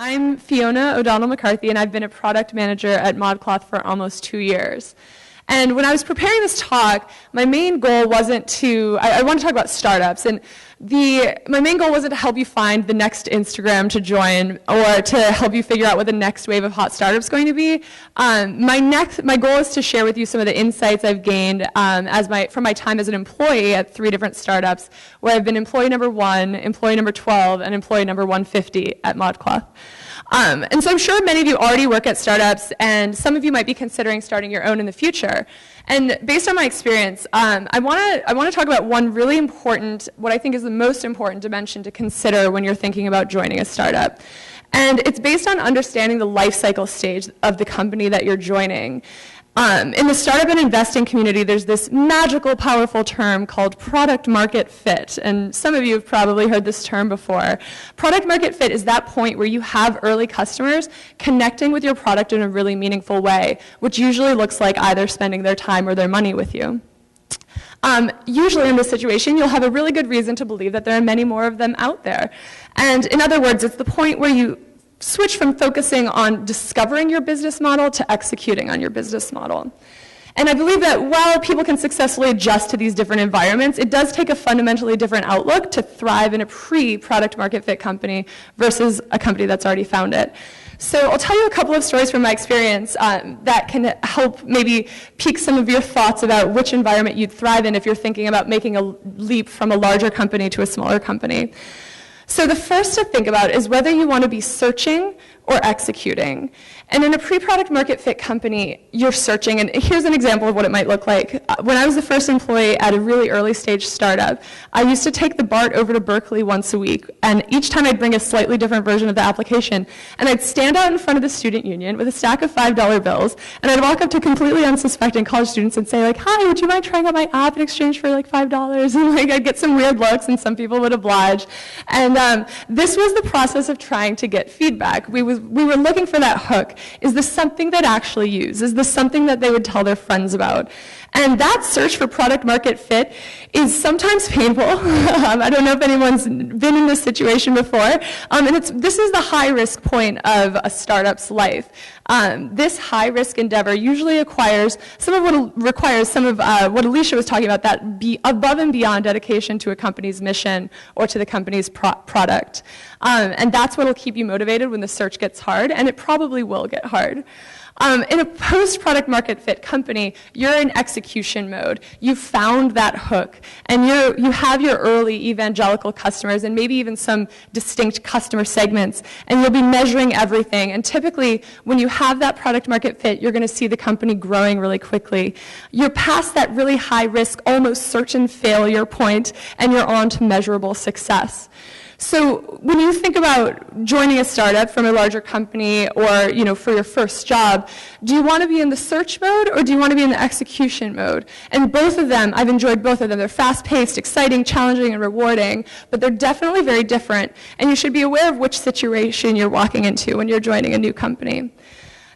I'm Fiona McCarthy, and I've been a product manager at ModCloth for almost 2 years. And when I was preparing this talk, my main goal wasn't to, I want to talk about startups, and my main goal wasn't to help you find the next Instagram to join or to help you figure out what the next wave of hot startups is going to be. My goal is to share with you some of the insights I've gained from my time as an employee at 3 different startups, where I've been employee number 1, employee number 12, and employee number 150 at ModCloth. And so I'm sure many of you already work at startups, and some of you might be considering starting your own in the future. And based on my experience, I want to talk about one really important, what I think is the most important dimension to consider when you're thinking about joining a startup. And it's based on understanding the life cycle stage of the company that you're joining. In the startup and investing community, there's this magical, powerful term called product market fit. And some of you have probably heard this term before. Product market fit is that point where you have early customers connecting with your product in a really meaningful way, which usually looks like either spending their time or their money with you. Usually in this situation, you'll have a really good reason to believe that there are many more of them out there. And in other words, it's the point where you switch from focusing on discovering your business model to executing on your business model. And I believe that while people can successfully adjust to these different environments, it does take a fundamentally different outlook to thrive in a pre-product market fit company versus a company that's already found it. So I'll tell you a couple of stories from my experience that can help maybe pique some of your thoughts about which environment you'd thrive in if you're thinking about making a leap from a larger company to a smaller company. So the first to think about is whether you want to be searching or executing. And in a pre-product market fit company, you're searching, and here's an example of what it might look like. When I was the first employee at a really early stage startup, I used to take the BART over to Berkeley once a week, and each time I'd bring a slightly different version of the application, and I'd stand out in front of the student union with a stack of $5 bills, and I'd walk up to completely unsuspecting college students and say, like, hi, would you mind trying out my app in exchange for like $5? And like, I'd get some weird looks, and some people would oblige. And this was the process of trying to get feedback. We were looking for that hook. Is this something they'd actually use? Is this something that they would tell their friends about? And that search for product market fit is sometimes painful. I don't know if anyone's been in this situation before. And this is the high risk point of a startup's life. This high risk endeavor usually requires some of what Alicia was talking about, that above and beyond dedication to a company's mission or to the company's product. And that's what will keep you motivated when the search gets hard, and it probably will get hard. In a post-product market fit company, you're in execution mode. You've found that hook, and you have your early evangelical customers and maybe even some distinct customer segments, and you'll be measuring everything. And typically, when you have that product market fit, you're going to see the company growing really quickly. You're past that really high risk, almost certain failure point, and you're on to measurable success. So when you think about joining a startup from a larger company or, for your first job, do you want to be in the search mode or do you want to be in the execution mode? And both of them, I've enjoyed both of them. They're fast-paced, exciting, challenging, and rewarding, but they're definitely very different. And you should be aware of which situation you're walking into when you're joining a new company.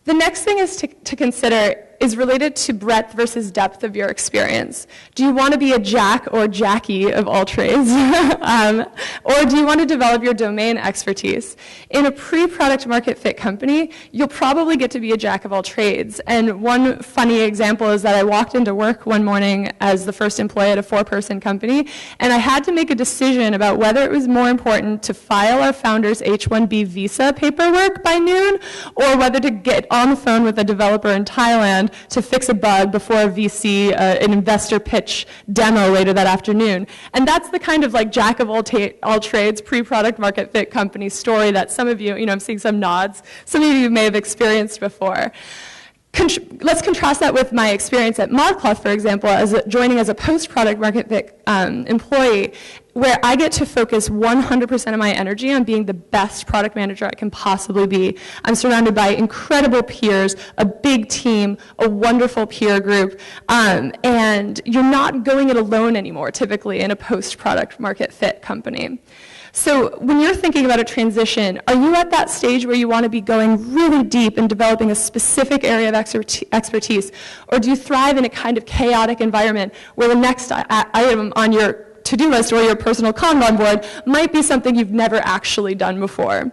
The next thing is to consider is related to breadth versus depth of your experience. Do you want to be a Jack or Jackie of all trades? Or do you want to develop your domain expertise? In a pre-product market fit company, you'll probably get to be a Jack of all trades. And one funny example is that I walked into work one morning as the first employee at a 4-person company, and I had to make a decision about whether it was more important to file our founder's H-1B visa paperwork by noon, or whether to get on the phone with a developer in Thailand to fix a bug before a VC, an investor pitch demo later that afternoon. And that's the kind of like Jack of all trades, pre-product market fit company story that some of you, I'm seeing some nods, some of you may have experienced before. Let's contrast that with my experience at ModCloth, for example, joining as a post-product market fit employee, where I get to focus 100% of my energy on being the best product manager I can possibly be. I'm surrounded by incredible peers, a big team, a wonderful peer group, and you're not going it alone anymore, typically, in a post-product market fit company. So when you're thinking about a transition, are you at that stage where you want to be going really deep and developing a specific area of expertise, or do you thrive in a kind of chaotic environment where the next item on your to-do list or your personal Kanban board might be something you've never actually done before?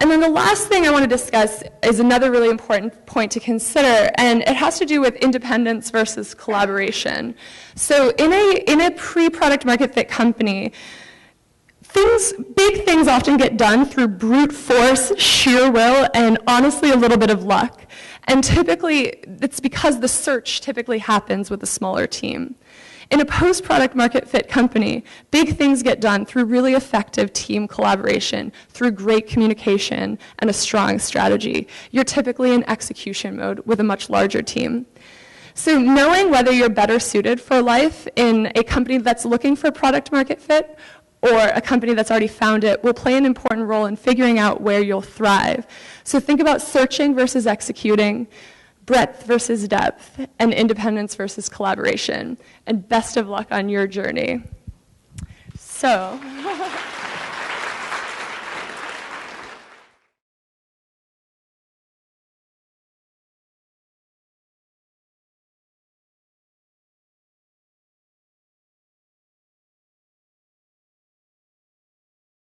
And then the last thing I want to discuss is another really important point to consider, and it has to do with independence versus collaboration. So in a pre-product market fit company, big things often get done through brute force, sheer will, and honestly a little bit of luck. And typically, it's because the search typically happens with a smaller team. In a post-product market fit company, big things get done through really effective team collaboration, through great communication, and a strong strategy. You're typically in execution mode with a much larger team. So knowing whether you're better suited for life in a company that's looking for product market fit or a company that's already found it will play an important role in figuring out where you'll thrive. So think about searching versus executing, breadth versus depth, and independence versus collaboration. And best of luck on your journey. So.